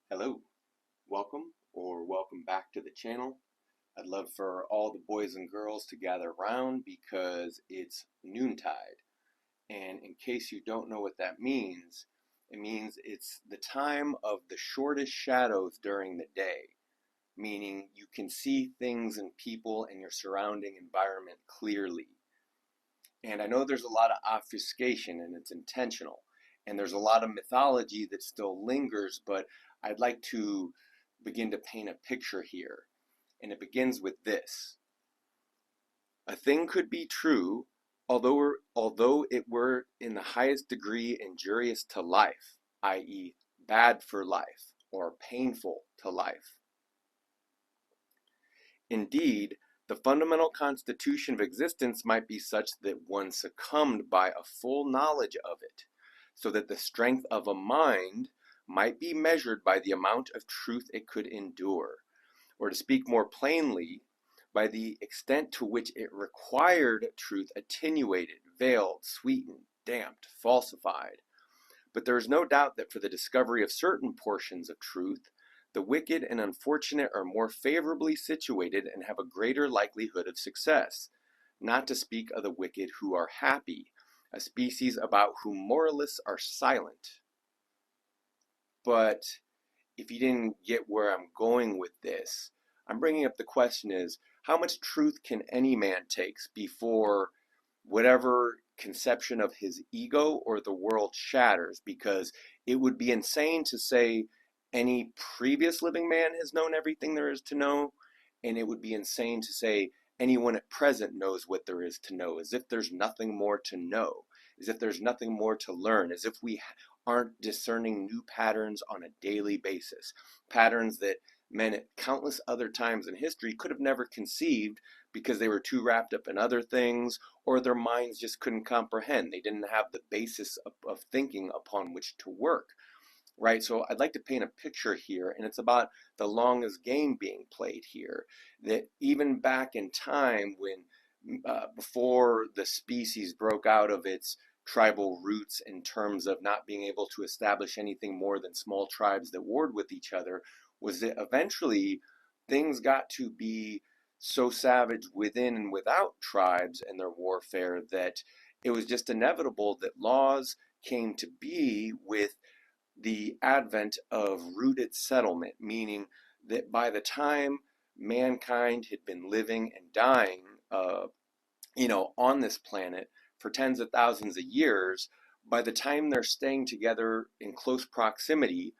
Hello, welcome back to the channel. I'd love for all the boys and girls to gather around because it's noontide. And in case you don't know what that means, it means it's the time of the shortest shadows during the day, meaning you can see things and people and your surrounding environment clearly. And I know there's a lot of obfuscation and it's intentional. And there's a lot of mythology that still lingers, but I'd like to begin to paint a picture here. And it begins with this. A thing could be true, although it were in the highest degree injurious to life, i.e., bad for life or painful to life. Indeed, the fundamental constitution of existence might be such that one succumbed by a full knowledge of it, so that the strength of a mind might be measured by the amount of truth it could endure, or to speak more plainly, by the extent to which it required truth attenuated, veiled, sweetened, damped, falsified. But there is no doubt that for the discovery of certain portions of truth, the wicked and unfortunate are more favorably situated and have a greater likelihood of success, not to speak of the wicked who are happy, a species about whom moralists are silent. But if you didn't get where I'm going with this, I'm bringing up the question is, how much truth can any man take before whatever conception of his ego or the world shatters? Because it would be insane to say any previous living man has known everything there is to know, and it would be insane to say anyone at present knows what there is to know, as if there's nothing more to know, as if there's nothing more to learn, as if we aren't discerning new patterns on a daily basis, patterns that men at countless other times in history could have never conceived because they were too wrapped up in other things, or their minds just couldn't comprehend. They didn't have the basis of thinking upon which to work, right? So I'd like to paint a picture here, and it's about the longest game being played here. That even back in time when, before the species broke out of its tribal roots in terms of not being able to establish anything more than small tribes that warred with each other, was that eventually things got to be so savage within and without tribes and their warfare that it was just inevitable that laws came to be with the advent of rooted settlement, meaning that by the time mankind had been living and dying, on this planet for tens of thousands of years, by the time they're staying together in close proximity,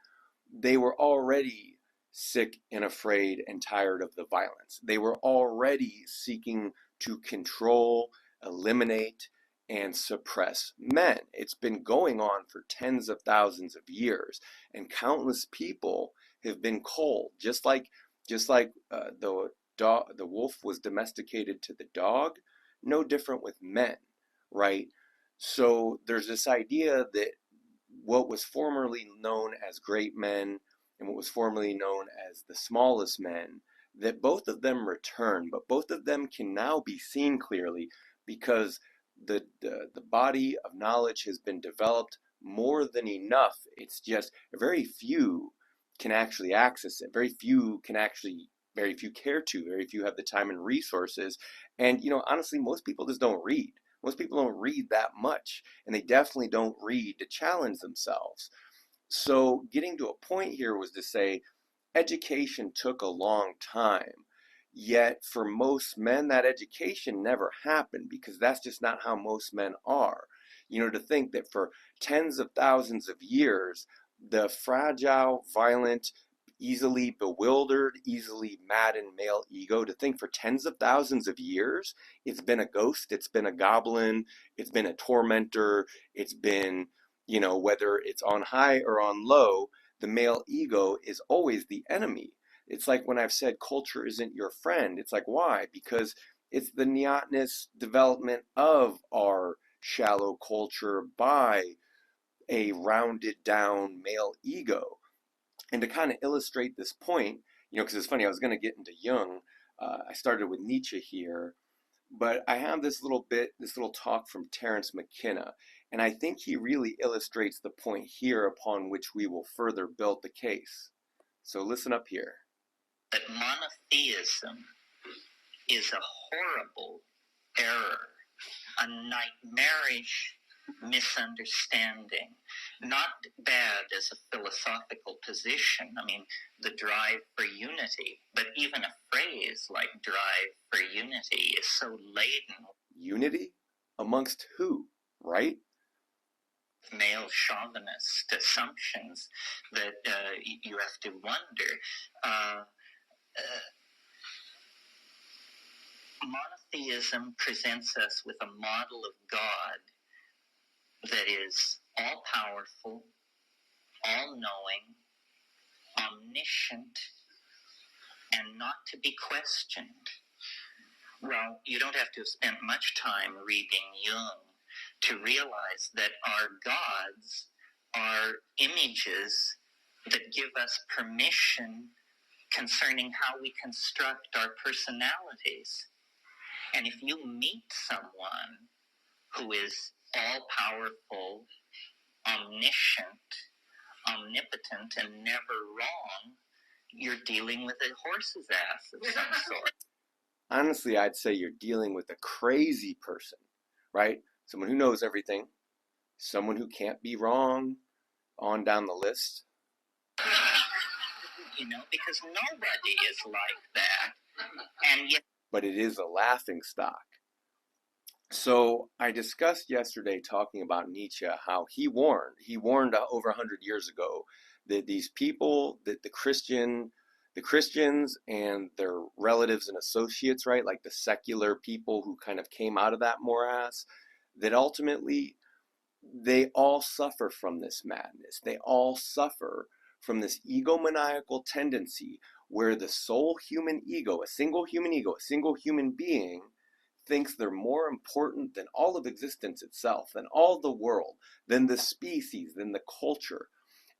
they were already sick and afraid and tired of the violence. They were already seeking to control, eliminate, and suppress men. It's been going on for tens of thousands of years, and countless people have been culled, just like the wolf was domesticated to the dog, no different with men, right? So there's this idea that what was formerly known as great men and what was formerly known as the smallest men, that both of them return, but both of them can now be seen clearly because the body of knowledge has been developed more than enough. It's just very few can actually access it. Very few care to, very few have the time and resources. And, honestly, most people just don't read. Most people don't read that much, and they definitely don't read to challenge themselves. So getting to a point here was to say education took a long time. Yet for most men, that education never happened because that's just not how most men are. To think that for tens of thousands of years, the fragile, violent, easily bewildered, easily maddened male ego, to think for tens of thousands of years, it's been a ghost, it's been a goblin, it's been a tormentor, it's been, whether it's on high or on low, the male ego is always the enemy. It's like when I've said culture isn't your friend. It's like, why? Because it's the neotness development of our shallow culture by a rounded down male ego. And to kind of illustrate this point, because it's funny, I was going to get into Jung. I started with Nietzsche here, but I have this little talk from Terence McKenna, and I think he really illustrates the point here upon which we will further build the case. So listen up here. That monotheism is a horrible error, a nightmarish misunderstanding. Not bad as a philosophical position. I mean, the drive for unity, but even a phrase like drive for unity is so laden. Unity? Amongst who, right? Male chauvinist assumptions that you have to wonder. Monotheism presents us with a model of God that is all powerful, all knowing, omniscient, and not to be questioned. Well, you don't have to have spent much time reading Jung to realize that our gods are images that give us permission concerning how we construct our personalities. And if you meet someone who is all powerful, omniscient, omnipotent, and never wrong, you're dealing with a horse's ass of some sort. Honestly, I'd say you're dealing with a crazy person, right? Someone who knows everything, someone who can't be wrong, on down the list. Because nobody is like that. And yet, but it is a laughing stock. So I discussed yesterday talking about Nietzsche, how he warned over 100 years ago that these people, that the Christians and their relatives and associates, right, like the secular people who kind of came out of that morass, that ultimately they all suffer from this madness. They all suffer from this egomaniacal tendency where the sole human ego, a single human being, thinks they're more important than all of existence itself, than all the world, than the species, than the culture.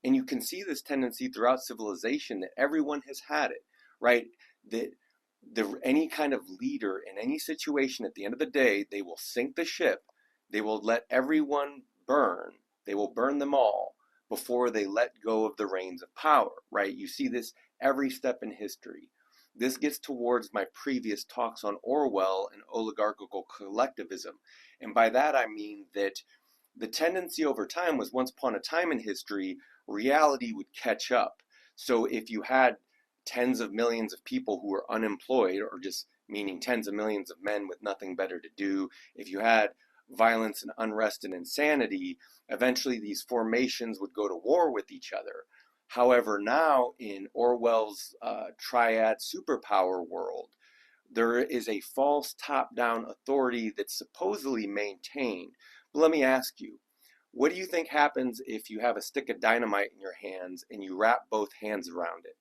And you can see this tendency throughout civilization that everyone has had it, right? That any kind of leader in any situation, at the end of the day, they will sink the ship. They will let everyone burn. They will burn them all before they let go of the reins of power, right? You see this every step in history. This gets towards my previous talks on Orwell and oligarchical collectivism. And by that I mean that the tendency over time was, once upon a time in history, reality would catch up. So if you had tens of millions of people who were unemployed, or just meaning tens of millions of men with nothing better to do, if you had violence and unrest and insanity, eventually these formations would go to war with each other. However, now in Orwell's triad superpower world, there is a false top-down authority that's supposedly maintained. But let me ask you, what do you think happens if you have a stick of dynamite in your hands and you wrap both hands around it?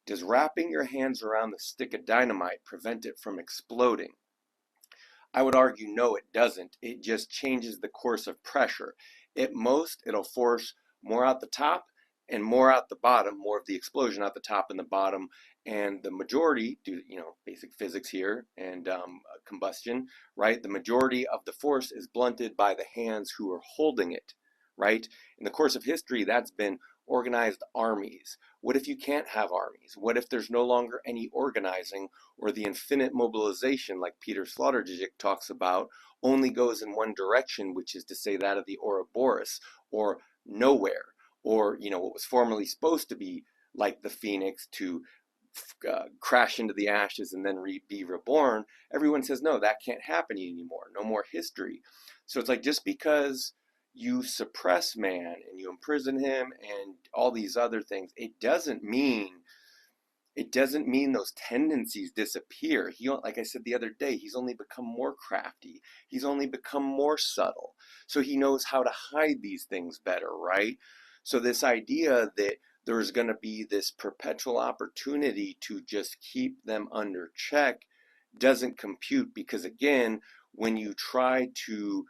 Does wrapping your hands around the stick of dynamite prevent it from exploding? I would argue no, it doesn't. It just changes the course of pressure. At most, it'll force more out the top and more out the bottom, more of the explosion out the top and the bottom. And the majority, due to, basic physics here and combustion, right? The majority of the force is blunted by the hands who are holding it, right? In the course of history, that's been organized armies. What if you can't have armies? What if there's no longer any organizing, or the infinite mobilization, like Peter Sloterdijk talks about, only goes in one direction, which is to say that of the Ouroboros, or nowhere, or what was formerly supposed to be like the phoenix to crash into the ashes and then be reborn. Everyone says no, that can't happen anymore. No more history. So it's like, just because you suppress man and you imprison him and all these other things, it doesn't mean those tendencies disappear. Like I said the other day, he's only become more crafty. He's only become more subtle. So he knows how to hide these things better, right? So this idea that there's going to be this perpetual opportunity to just keep them under check doesn't compute, because again, when you try to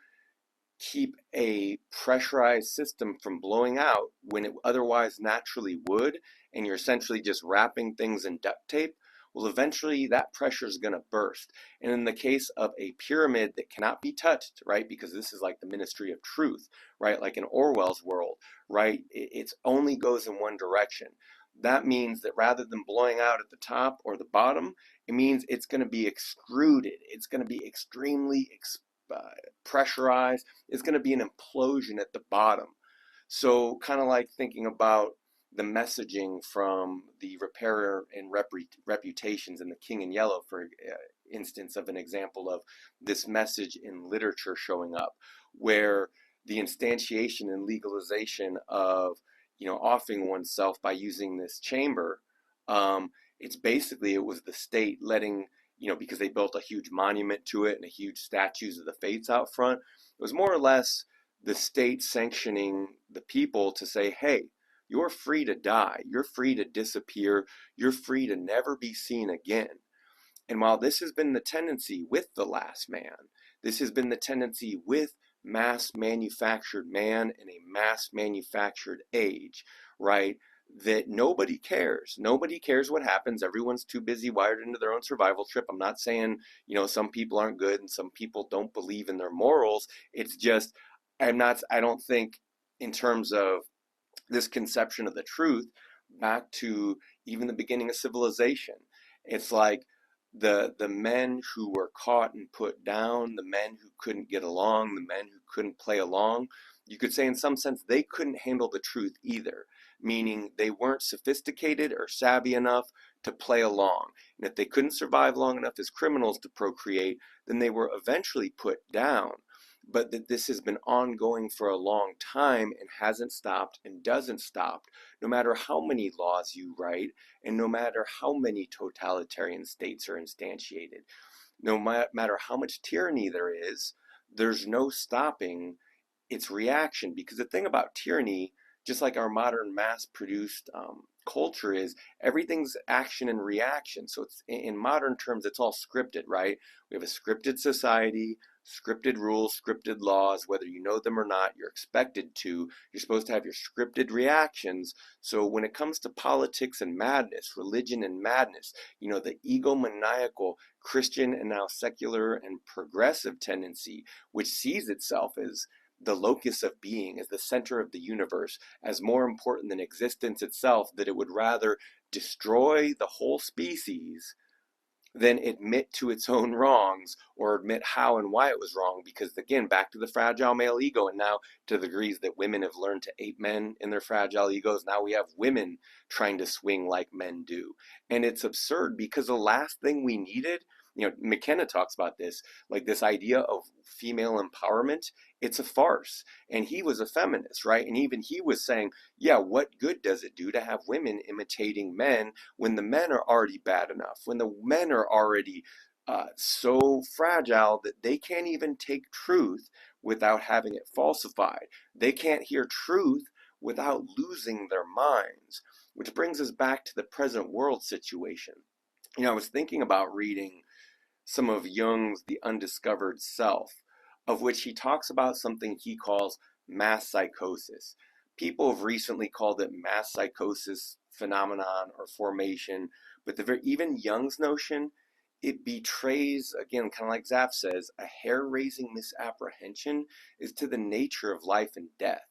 keep a pressurized system from blowing out when it otherwise naturally would, and you're essentially just wrapping things in duct tape, well, eventually that pressure is going to burst. And in the case of a pyramid that cannot be touched, right, because this is like the ministry of truth, right, like in Orwell's world, right, it only goes in one direction. that means that rather than blowing out at the top or the bottom, it means it's going to be extruded. It's going to be extremely pressurized. It's going to be an implosion at the bottom. So, kind of like thinking about the messaging from the Repair and Reputations in The King in Yellow, for instance, of an example of this message in literature showing up, where the instantiation and legalization of, offing oneself by using this chamber, it's basically, it was the state letting, because they built a huge monument to it and a huge statues of the fates out front. It was more or less the state sanctioning the people to say, hey, you're free to die, you're free to disappear, you're free to never be seen again. And while this has been the tendency with the last man, this has been the tendency with mass manufactured man in a mass manufactured age, right? That nobody cares. Nobody cares what happens. Everyone's too busy wired into their own survival trip. I'm not saying, some people aren't good and some people don't believe in their morals. It's just, I don't think in terms of this conception of the truth back to even the beginning of civilization. It's like the men who were caught and put down, the men who couldn't get along, the men who couldn't play along. You could say in some sense they couldn't handle the truth either, meaning they weren't sophisticated or savvy enough to play along. And if they couldn't survive long enough as criminals to procreate, then they were eventually put down. But that this has been ongoing for a long time and hasn't stopped and doesn't stop, no matter how many laws you write and no matter how many totalitarian states are instantiated, no matter how much tyranny there is, there's no stopping its reaction. Because the thing about tyranny, just like our modern mass-produced culture, is everything's action and reaction. So it's, in modern terms, it's all scripted, right? We have a scripted society, scripted rules, scripted laws. Whether you know them or not, you're expected to. You're supposed to have your scripted reactions. So when it comes to politics and madness, religion and madness, the egomaniacal Christian and now secular and progressive tendency, which sees itself as the locus of being, as the center of the universe, as more important than existence itself, that it would rather destroy the whole species than admit to its own wrongs or admit how and why it was wrong. Because again, back to the fragile male ego, and now to the degrees that women have learned to ape men in their fragile egos, now we have women trying to swing like men do. And it's absurd, because the last thing we needed, McKenna talks about this, like this idea of female empowerment, it's a farce. And he was a feminist, right? And even he was saying, yeah, what good does it do to have women imitating men when the men are already bad enough, when the men are already so fragile that they can't even take truth without having it falsified. They can't hear truth without losing their minds. Which brings us back to the present world situation. I was thinking about reading some of Jung's The Undiscovered Self, of which he talks about something he calls mass psychosis. People have recently called it mass psychosis phenomenon or formation, but even Jung's notion, it betrays, again, kind of like Zaf says, a hair-raising misapprehension as to the nature of life and death.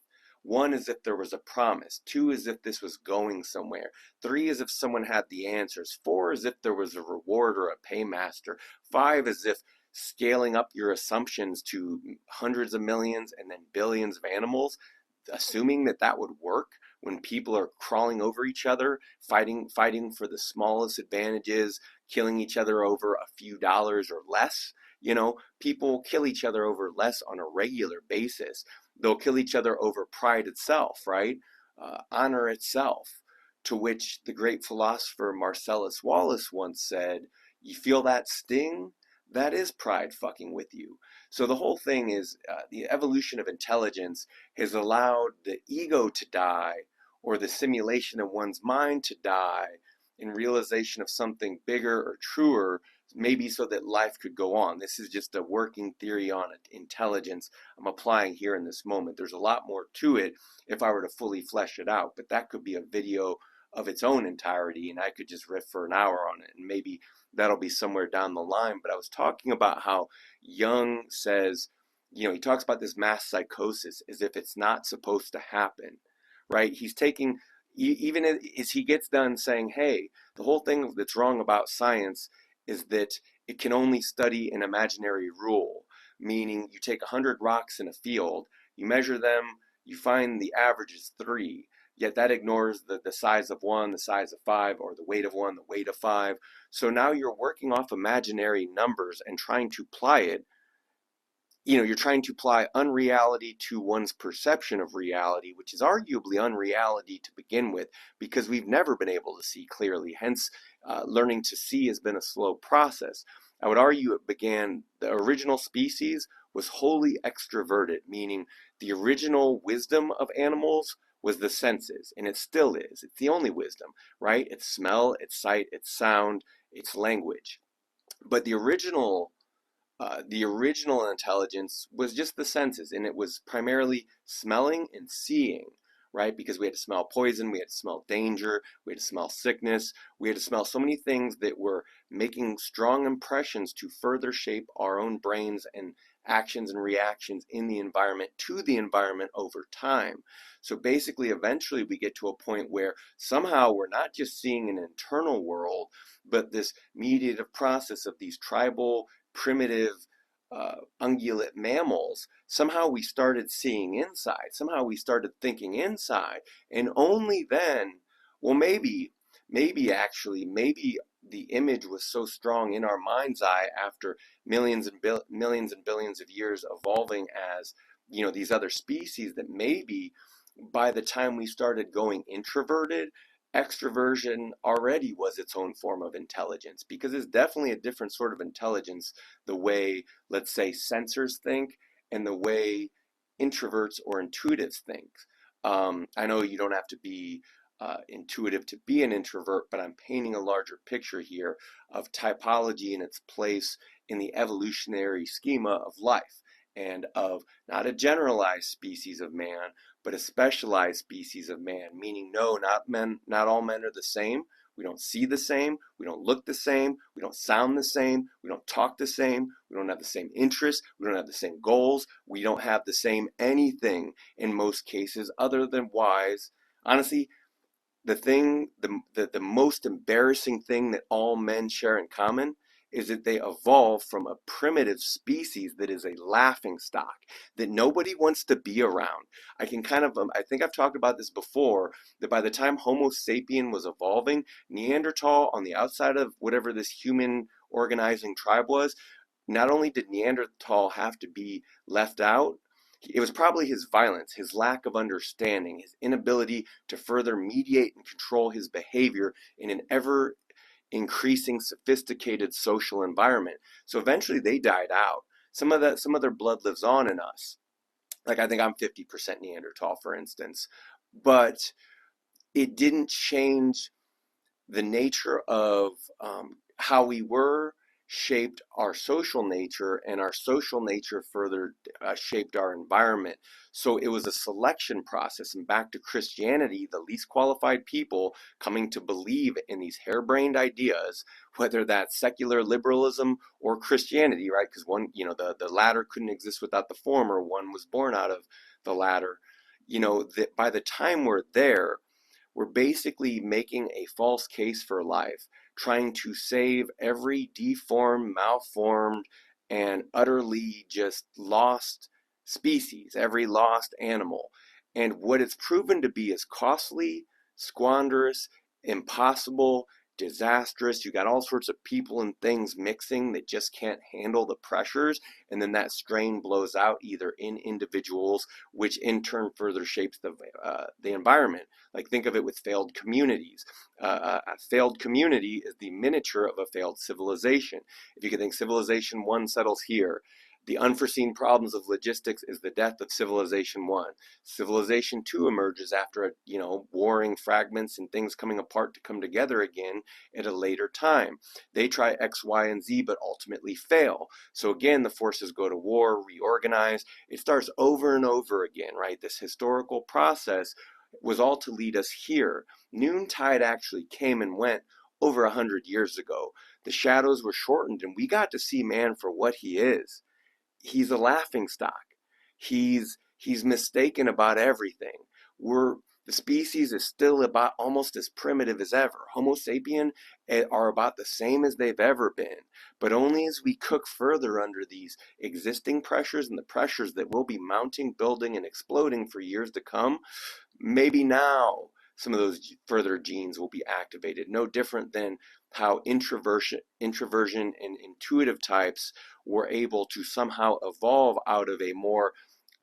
One is if there was a promise. Two is if this was going somewhere. Three is if someone had the answers. Four is if there was a reward or a paymaster. Five is if scaling up your assumptions to hundreds of millions and then billions of animals, assuming that that would work when people are crawling over each other, fighting for the smallest advantages, killing each other over a few dollars or less. People kill each other over less on a regular basis. They'll kill each other over pride itself, right? Honor itself. To which the great philosopher Marcellus Wallace once said, you feel that sting? That is pride fucking with you. So the whole thing is the evolution of intelligence has allowed the ego to die, or the simulation of one's mind to die, in realization of something bigger or truer, maybe so that life could go on. This is just a working theory on intelligence I'm applying here in this moment. There's a lot more to it if I were to fully flesh it out, but that could be a video of its own entirety, and I could just riff for an hour on it, and maybe that'll be somewhere down the line. But I was talking about how Jung says, he talks about this mass psychosis as if it's not supposed to happen, right? He's taking, even as he gets done saying, hey, the whole thing that's wrong about science is that it can only study an imaginary rule, meaning you take 100 rocks in a field, you measure them, you find the average is 3. Yet that ignores the size of one, the size of 5, or the weight of one, the weight of 5. So now you're working off imaginary numbers and trying to apply it. You're trying to apply unreality to one's perception of reality, which is arguably unreality to begin with, because we've never been able to see clearly. Hence, learning to see has been a slow process. I would argue the original species was wholly extroverted, meaning the original wisdom of animals was the senses, and it still is. It's the only wisdom, right? It's smell, it's sight, it's sound, it's language. But the original intelligence was just the senses, and it was primarily smelling and seeing, right? Because we had to smell poison, we had to smell danger, we had to smell sickness, we had to smell so many things that were making strong impressions to further shape our own brains and actions and reactions in the environment to the environment over time. So basically, eventually, we get to a point where somehow we're not just seeing an internal world, but this mediative process of these tribal primitive ungulate mammals, somehow we started seeing inside. Somehow we started thinking inside. And only then, well, maybe the image was so strong in our mind's eye after millions and billions of years evolving as, these other species, that maybe by the time we started going introverted, extroversion already was its own form of intelligence, because it's definitely a different sort of intelligence, the way, let's say, sensors think and the way introverts or intuitives think. I know you don't have to be intuitive to be an introvert, but I'm painting a larger picture here of typology and its place in the evolutionary schema of life, and of not a generalized species of man, but a specialized species of man, meaning no, not all men are the same. We don't see the same, we don't look the same, we don't sound the same, we don't talk the same, we don't have the same interests, we don't have the same goals, we don't have the same anything in most cases, other than wise. Honestly, the most embarrassing thing that all men share in common is that they evolved from a primitive species that is a laughing stock that nobody wants to be around. I think I've talked about this before, that by the time Homo sapien was evolving, Neanderthal, on the outside of whatever this human organizing tribe was, not only did Neanderthal have to be left out, it was probably his violence, his lack of understanding, his inability to further mediate and control his behavior in an ever increasing sophisticated social environment. So eventually they died out. Some of their blood lives on in us. Like, I think I'm 50% Neanderthal, for instance. But it didn't change the nature of how we were, shaped our social nature, and our social nature further shaped our environment. So it was a selection process. And back to Christianity, the least qualified people coming to believe in these harebrained ideas, whether that's secular liberalism or Christianity, right? Because one, the latter couldn't exist without the former. One was born out of the latter. That by the time we're there, we're basically making a false case for life, trying to save every deformed, malformed, and utterly just lost species, every lost animal. And what it's proven to be is costly, squanderous, impossible, disastrous. You got all sorts of people and things mixing that just can't handle the pressures, and then that strain blows out either in individuals, which in turn further shapes the environment. Like, think of it with failed communities. A failed community is the miniature of a failed civilization. If you can think civilization one settles here, the unforeseen problems of logistics is the death of civilization one. Civilization two emerges after, warring fragments and things coming apart to come together again at a later time. They try X, Y, and Z, but ultimately fail. So again, the forces go to war, reorganize. It starts over and over again, right? This historical process was all to lead us here. Noontide actually came and went over 100 years ago. The shadows were shortened, and we got to see man for what he is. He's a laughing stock. He's mistaken about everything. The species is still about almost as primitive as ever. Homo sapien are about the same as they've ever been, but only as we cook further under these existing pressures and the pressures that will be mounting, building, and exploding for years to come, maybe now some of those further genes will be activated. No different than how introversion and intuitive types were able to somehow evolve out of a more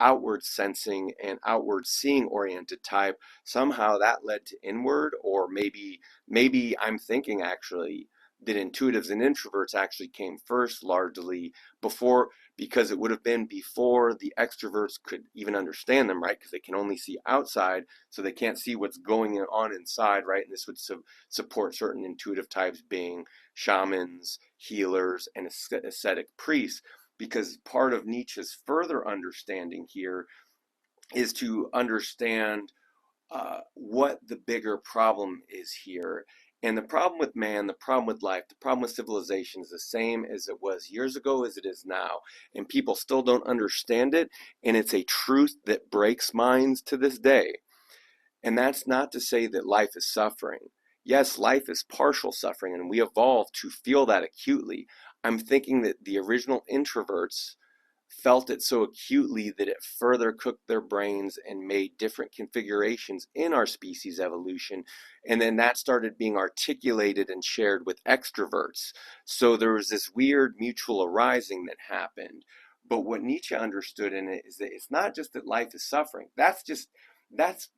outward sensing and outward seeing oriented type. Somehow that led to inward, or maybe I'm thinking actually that intuitives and introverts actually came first largely before, because it would have been before the extroverts could even understand them, right? Because they can only see outside, so they can't see what's going on inside, right? And this would support certain intuitive types being shamans, healers, and ascetic priests, because part of Nietzsche's further understanding here is to understand what the bigger problem is here. And the problem with man, the problem with life, the problem with civilization is the same as it was years ago as it is now. And people still don't understand it. And it's a truth that breaks minds to this day. And that's not to say that life is suffering. Yes, life is partial suffering, and we evolved to feel that acutely. I'm thinking that the original introverts felt it so acutely that it further cooked their brains and made different configurations in our species evolution. And then that started being articulated and shared with extroverts. So there was this weird mutual arising that happened. But what Nietzsche understood in it is that it's not just that life is suffering. That's that's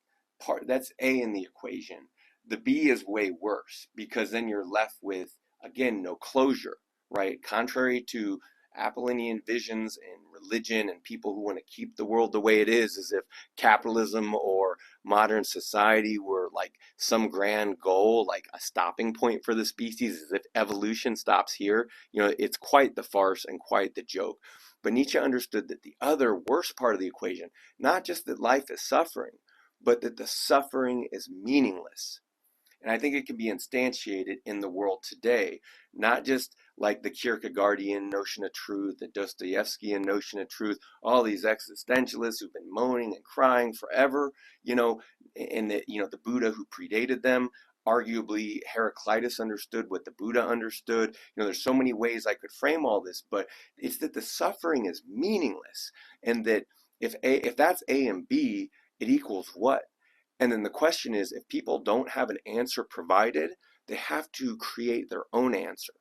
A in the equation. The B is way worse, because then you're left with, again, no closure, right? Contrary to Apollonian visions and religion and people who want to keep the world the way it is, as if capitalism or modern society were like some grand goal, like a stopping point for the species, as if evolution stops here. It's quite the farce and quite the joke. But Nietzsche understood that the other worst part of the equation, not just that life is suffering, but that the suffering is meaningless. And I think it can be instantiated in the world today, not just like the Kierkegaardian notion of truth, the Dostoevskian notion of truth, all these existentialists who've been moaning and crying forever, and the Buddha who predated them. Arguably, Heraclitus understood what the Buddha understood. There's so many ways I could frame all this, but it's that the suffering is meaningless, and that if that's A and B, it equals what? And then the question is, if people don't have an answer provided, they have to create their own answer.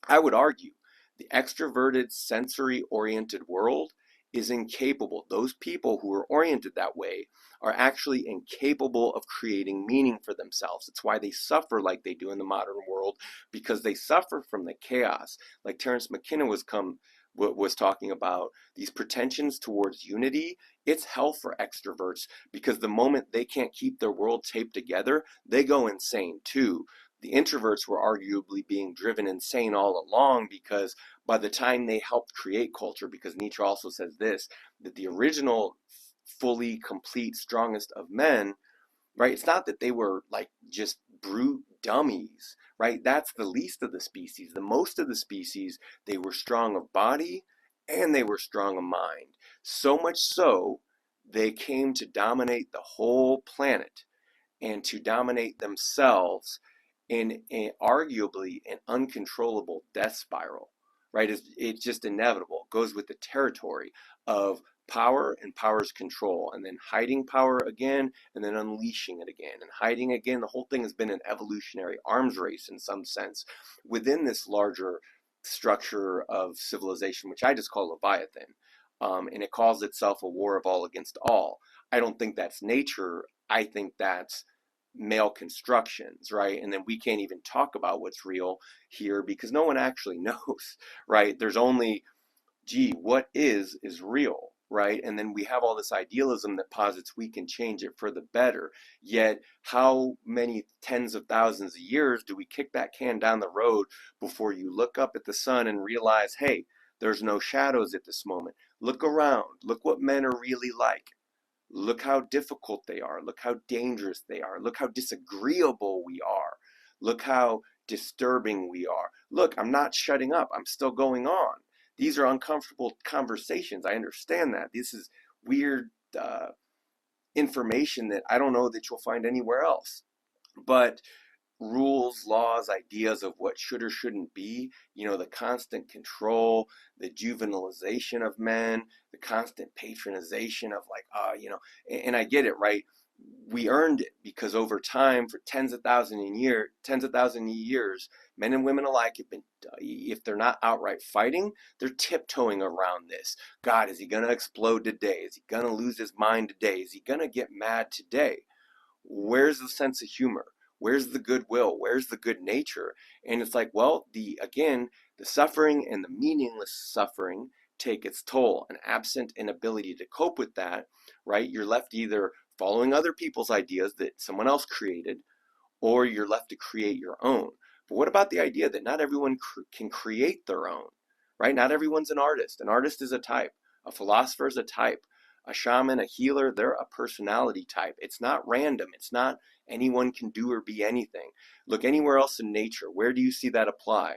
I would argue the extroverted, sensory oriented world is incapable. Those people who are oriented that way are actually incapable of creating meaning for themselves. It's why they suffer like they do in the modern world, because they suffer from the chaos. Like Terence McKenna was talking about, these pretensions towards unity. It's hell for extroverts, because the moment they can't keep their world taped together, they go insane too. The introverts were arguably being driven insane all along, because by the time they helped create culture, because Nietzsche also says this, that the original fully complete strongest of men, right, it's not that they were like just brute dummies, right? That's the least of the species. The most of the species, they were strong of body and they were strong of mind. So much so, they came to dominate the whole planet and to dominate themselves in arguably an uncontrollable death spiral, right? It's just inevitable. It goes with the territory of power and power's control, and then hiding power again, and then unleashing it again, and hiding again. The whole thing has been an evolutionary arms race in some sense within this larger structure of civilization, which I just call Leviathan. And it calls itself a war of all against all. I don't think that's nature. I think that's male constructions, right? And then we can't even talk about what's real here, because no one actually knows, right? There's only, what is real, right? And then we have all this idealism that posits we can change it for the better. Yet, how many tens of thousands of years do we kick that can down the road before you look up at the sun and realize, hey, there's no shadows at this moment. Look around. Look what men are really like. Look how difficult they are. Look how dangerous they are. Look how disagreeable we are. Look how disturbing we are. Look, I'm not shutting up. I'm still going on. These are uncomfortable conversations. I understand that. This is weird information that I don't know that you'll find anywhere else. But rules, laws, ideas of what should or shouldn't be, the constant control, the juvenilization of men, the constant patronization of like, and I get it, right? We earned it because over time, for tens of thousands of years, men and women alike have been, if they're not outright fighting, they're tiptoeing around this. God, is he going to explode today? Is he going to lose his mind today? Is he going to get mad today? Where's the sense of humor? Where's the goodwill? Where's the good nature? And it's like, well, the suffering and the meaningless suffering take its toll. And absent an ability to cope with that, right, you're left either following other people's ideas that someone else created, or you're left to create your own. But what about the idea that not everyone can create their own, right? Not everyone's an artist. An artist is a type. A philosopher is a type. A shaman, a healer, they're a personality type. It's not random. It's not anyone can do or be anything. Look anywhere else in nature. Where do you see that apply?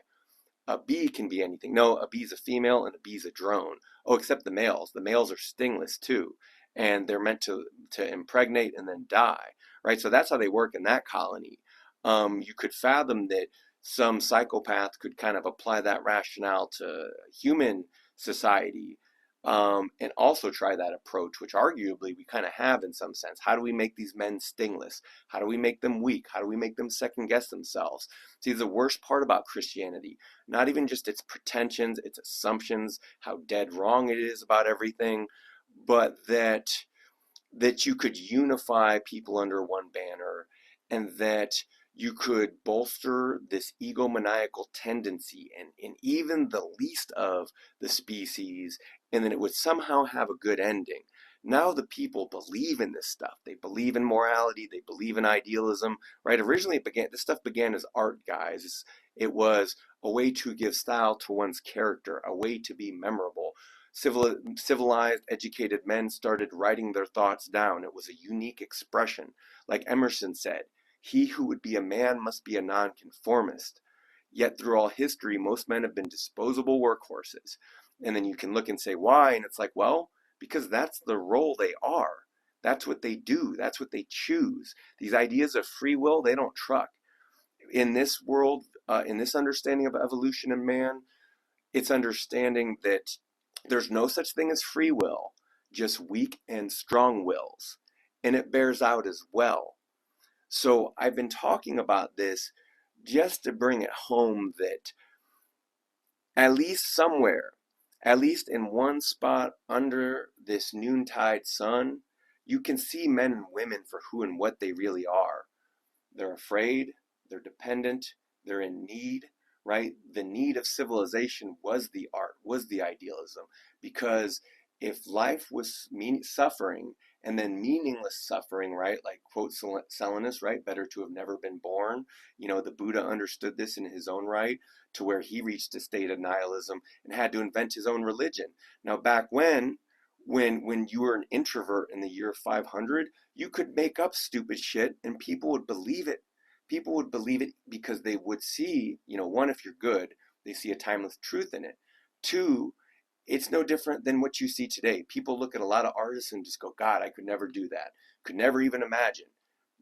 A bee can be anything. No, a bee's a female and a bee's a drone. Oh, except the males. The males are stingless too. And they're meant to impregnate and then die, right? So that's how they work in that colony. You could fathom that some psychopath could kind of apply that rationale to human society, and also try that approach, which arguably we kind of have in some sense. How do we make these men stingless? How do we make them weak? How do we make them second guess themselves? See, the worst part about Christianity, not even just its pretensions, its assumptions, how dead wrong it is about everything, but that you could unify people under one banner, and that you could bolster this egomaniacal tendency in even the least of the species, and then it would somehow have a good ending. Now the people believe in this stuff. They believe in morality. They believe in idealism, right? Originally, this stuff began as art, guys. It was a way to give style to one's character, a way to be memorable. Civilized, educated men started writing their thoughts down. It was a unique expression. Like Emerson said, he who would be a man must be a nonconformist. Yet through all history, most men have been disposable workhorses. And then you can look and say, why? And it's like, well, because that's the role they are. That's what they do. That's what they choose. These ideas of free will, they don't truck. In this world, in this understanding of evolution and man, it's understanding that there's no such thing as free will, just weak and strong wills. And it bears out as well. So I've been talking about this just to bring it home that at least somewhere, at least in one spot under this noontide sun, you can see men and women for who and what they really are. They're afraid, they're dependent, they're in need, right? The need of civilization was the art, was the idealism. Because if life was suffering and then meaningless suffering, right? Like, quote Selinus, right? Better to have never been born. The Buddha understood this in his own right, to where he reached a state of nihilism and had to invent his own religion. Now, back when you were an introvert in the year 500, you could make up stupid shit and people would believe it. People would believe it because they would see, one, if you're good, they see a timeless truth in it. Two, it's no different than what you see today. People look at a lot of artists and just go, God, I could never do that. Could never even imagine.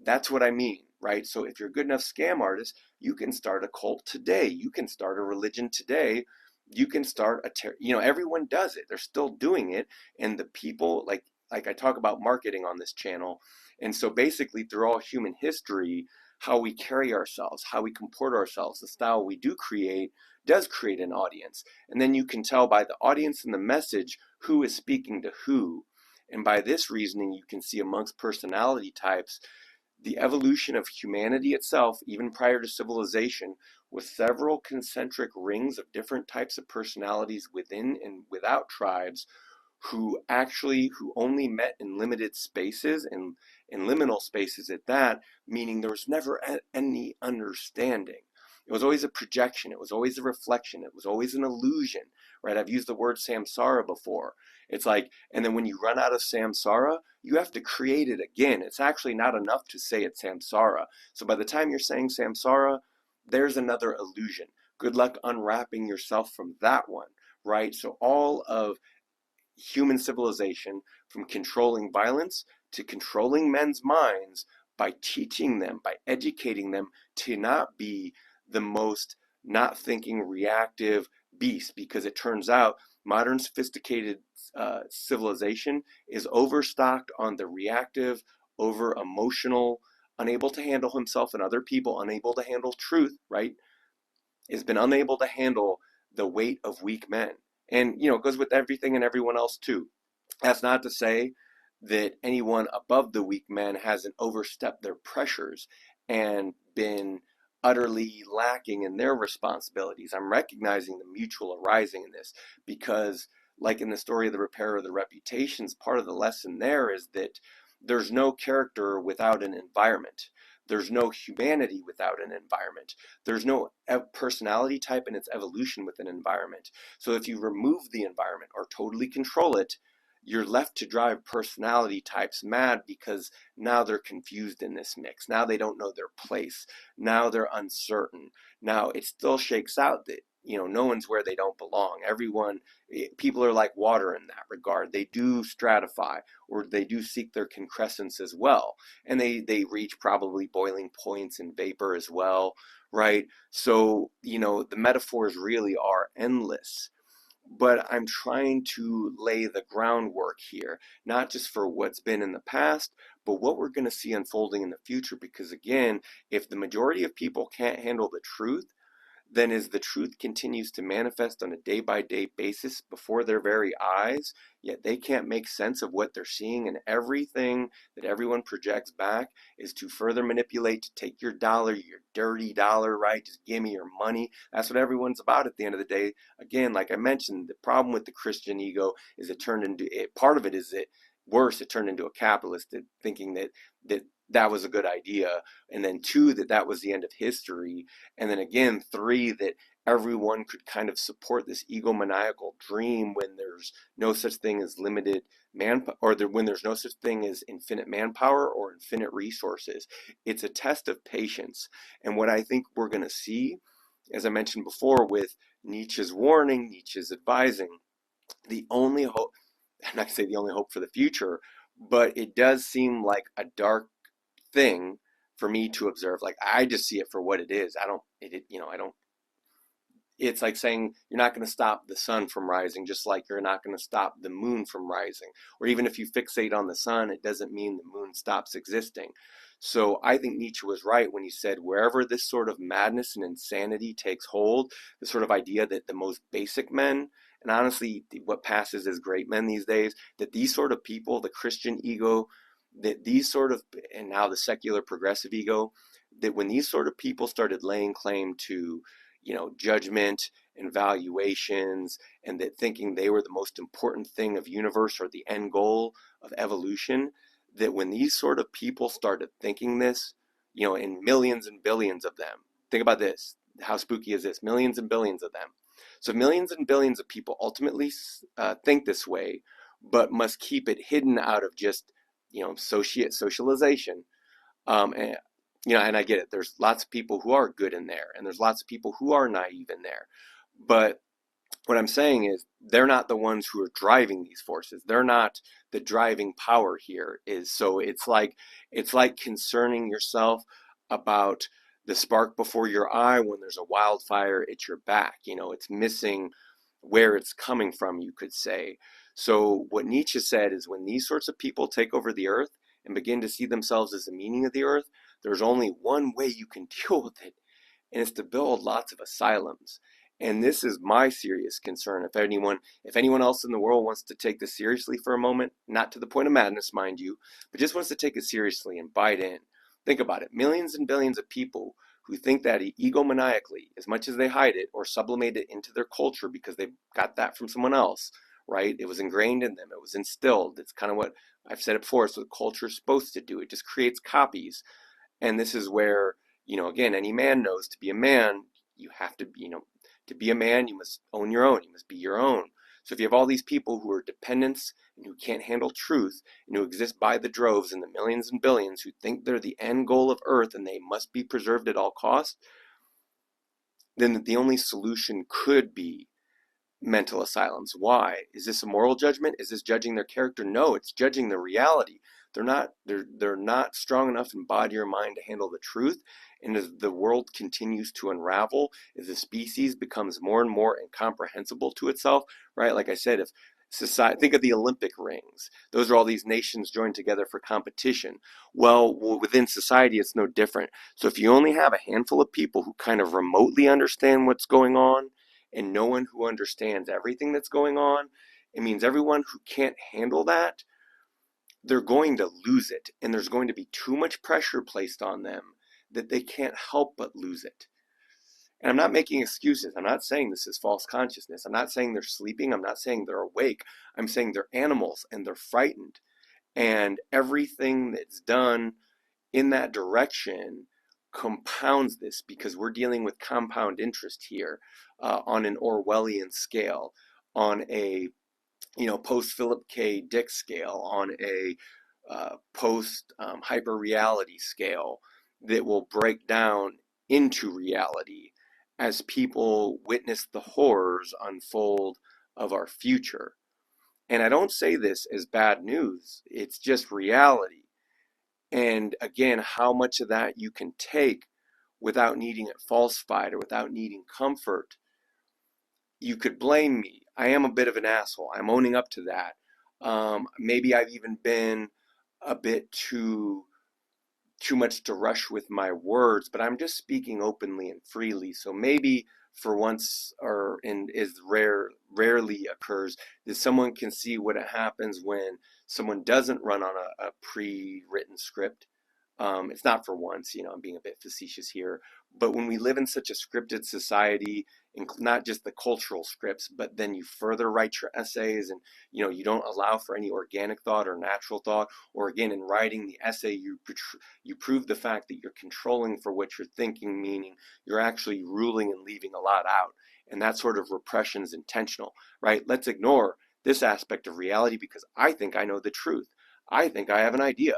That's what I mean, right? So if you're a good enough scam artist, you can start a cult today. You can start a religion today. You can start everyone does it. They're still doing it. And the people, like I talk about marketing on this channel. And so basically through all human history, how we carry ourselves, how we comport ourselves, the style we do create does create an audience. And then you can tell by the audience and the message who is speaking to who. And by this reasoning, you can see amongst personality types the evolution of humanity itself, even prior to civilization, with several concentric rings of different types of personalities within and without tribes who only met in limited spaces and in liminal spaces at that, meaning there was never any understanding. It was always a projection. It was always a reflection. It was always an illusion, right? I've used the word samsara before. It's like, and then when you run out of samsara, you have to create it again. It's actually not enough to say it's samsara. So by the time you're saying samsara, there's another illusion. Good luck unwrapping yourself from that one, right? So all of human civilization, from controlling violence to controlling men's minds by teaching them, by educating them to not be the most not thinking, reactive beast, because it turns out modern sophisticated civilization is overstocked on the reactive, over emotional, unable to handle himself and other people, unable to handle truth, right? Has been unable to handle the weight of weak men. And, it goes with everything and everyone else too. That's not to say that anyone above the weak men hasn't overstepped their pressures and been utterly lacking in their responsibilities. I'm recognizing the mutual arising in this because, like in the story of the repair of the reputations, part of the lesson there is that there's no character without an environment. There's no humanity without an environment. There's no personality type and its evolution with an environment. So if you remove the environment or totally control it, you're left to drive personality types mad because now they're confused in this mix. Now they don't know their place. Now they're uncertain. Now it still shakes out that, no one's where they don't belong. People are like water in that regard. They do stratify, or they do seek their concrescence as well. And they reach probably boiling points in vapor as well, right? So, the metaphors really are endless. But I'm trying to lay the groundwork here, not just for what's been in the past, but what we're going to see unfolding in the future. Because again, if the majority of people can't handle the truth, then as the truth continues to manifest on a day-by-day basis before their very eyes, yet they can't make sense of what they're seeing, and everything that everyone projects back is to further manipulate, to take your dollar, your dirty dollar, right? Just give me your money. That's what everyone's about at the end of the day. Again, like I mentioned, the problem with the Christian ego is part of it is that worse, it turned into a capitalist thinking that was a good idea, and then two, that was the end of history, and then again, three, that everyone could kind of support this egomaniacal dream when there's no such thing as limited when there's no such thing as infinite manpower or infinite resources. It's a test of patience. And what I think we're going to see, as I mentioned before, with Nietzsche's warning, Nietzsche's advising, the only hope, I'm not going to say the only hope for the future, but it does seem like a dark thing for me to observe. Like, I just see it for what it is. I don't, it's like saying you're not going to stop the sun from rising, just like you're not going to stop the moon from rising. Or even if you fixate on the sun, it doesn't mean the moon stops existing. So I think Nietzsche was right when he said, wherever this sort of madness and insanity takes hold, the sort of idea that the most basic men, and honestly, what passes as great men these days, that these sort of people, the Christian ego, that these sort of, and now the secular progressive ego, that when these sort of people started laying claim to, judgment and valuations, and that thinking they were the most important thing of universe or the end goal of evolution, that when these sort of people started thinking this, in millions and billions of them, think about this, how spooky is this? Millions and billions of them. So millions and billions of people ultimately think this way, but must keep it hidden out of just, socialization. And, and I get it. There's lots of people who are good in there, and there's lots of people who are naive in there. But what I'm saying is they're not the ones who are driving these forces. They're not the driving power here. So it's like concerning yourself about the spark before your eye when there's a wildfire at your back. It's missing where it's coming from, you could say. So what Nietzsche said is when these sorts of people take over the earth and begin to see themselves as the meaning of the earth, there's only one way you can deal with it, and it's to build lots of asylums. And this is my serious concern. If anyone else in the world wants to take this seriously for a moment, not to the point of madness, mind you, but just wants to take it seriously and bite in. Think about it. Millions and billions of people who think that egomaniacally, as much as they hide it or sublimate it into their culture because they got that from someone else, right? It was ingrained in them. It was instilled. It's kind of what I've said it before. It's what culture is supposed to do. It just creates copies. And this is where, again, any man knows to be a man, you have to be, to be a man, you must own your own. You must be your own. So if you have all these people who are dependents and who can't handle truth and who exist by the droves in the millions and billions who think they're the end goal of Earth and they must be preserved at all costs, then the only solution could be mental asylums. Why? Is this a moral judgment? Is this judging their character? No, it's judging the reality. They're not strong enough in body or mind to handle the truth. And as the world continues to unravel, as the species becomes more and more incomprehensible to itself, right? Like I said, if society, think of the Olympic rings. Those are all these nations joined together for competition. Well, within society, it's no different. So if you only have a handful of people who kind of remotely understand what's going on, and no one who understands everything that's going on, it means everyone who can't handle that, they're going to lose it. And there's going to be too much pressure placed on them that they can't help but lose it. And I'm not making excuses. I'm not saying this is false consciousness. I'm not saying they're sleeping. I'm not saying they're awake. I'm saying they're animals and they're frightened. And everything that's done in that direction compounds this, because we're dealing with compound interest here, on an Orwellian scale, on a post Philip K. Dick scale, on a post hyper reality scale that will break down into reality as people witness the horrors unfold of our future. And I don't say this as bad news, it's just reality. And again, how much of that you can take without needing it falsified or without needing comfort. You could blame me. I am a bit of an asshole. I'm owning up to that. Maybe I've even been a bit too much to rush with my words, but I'm just speaking openly and freely. So maybe for once, or in is rarely occurs, that someone can see what happens when someone doesn't run on a pre-written script. It's not for once, I'm being a bit facetious here, but when we live in such a scripted society, not just the cultural scripts, but then you further write your essays, and you don't allow for any organic thought or natural thought, or again, in writing the essay, you prove the fact that you're controlling for what you're thinking, meaning you're actually ruling and leaving a lot out. And that sort of repression is intentional, right? Let's ignore this aspect of reality because I think I know the truth. I think I have an idea,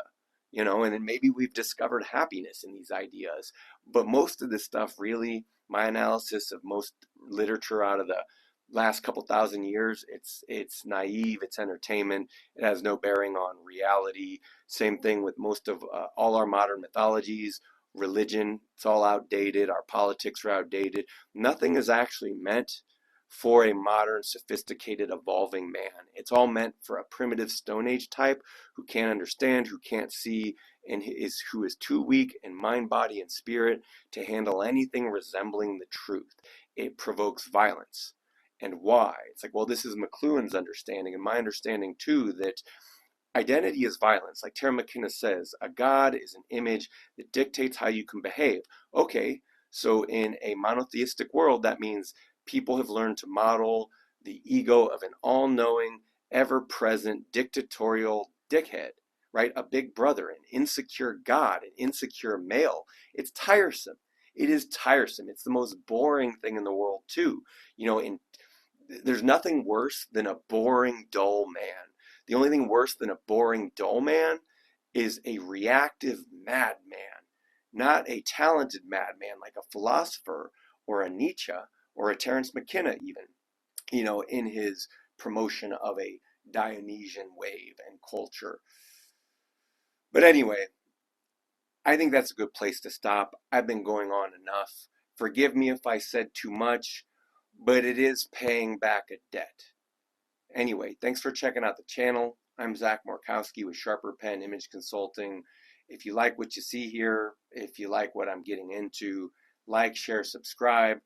and then maybe we've discovered happiness in these ideas. But most of this stuff, really, my analysis of most literature out of the last couple thousand years, it's naive, it's entertainment, it has no bearing on reality. Same thing with most of all our modern mythologies, religion, it's all outdated, our politics are outdated. Nothing is actually meant for a modern, sophisticated, evolving man. It's all meant for a primitive Stone Age type who can't understand, who can't see, and who is too weak in mind, body, and spirit to handle anything resembling the truth. It provokes violence. And why? It's like, well, this is McLuhan's understanding, and my understanding too, that identity is violence. Like Terry McKenna says, a God is an image that dictates how you can behave. Okay, so in a monotheistic world, that means people have learned to model the ego of an all-knowing, ever-present, dictatorial dickhead, right? A big brother, an insecure God, an insecure male. It's tiresome. It is tiresome. It's the most boring thing in the world, too. There's nothing worse than a boring, dull man. The only thing worse than a boring, dull man is a reactive madman, not a talented madman like a philosopher or a Nietzsche or a Terence McKenna even, in his promotion of a Dionysian wave and culture. But anyway, I think that's a good place to stop. I've been going on enough. Forgive me if I said too much, but it is paying back a debt. Anyway, thanks for checking out the channel. I'm Zach Morkowski with Sharper Pen Image Consulting. If you like what you see here, if you like what I'm getting into, like, share, subscribe.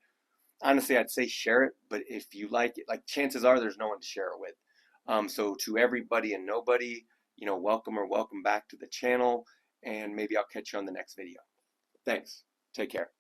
Honestly, I'd say share it, but if you like it, like, chances are there's no one to share it with. So to everybody and nobody, welcome or welcome back to the channel, and maybe I'll catch you on the next video. Thanks. Take care.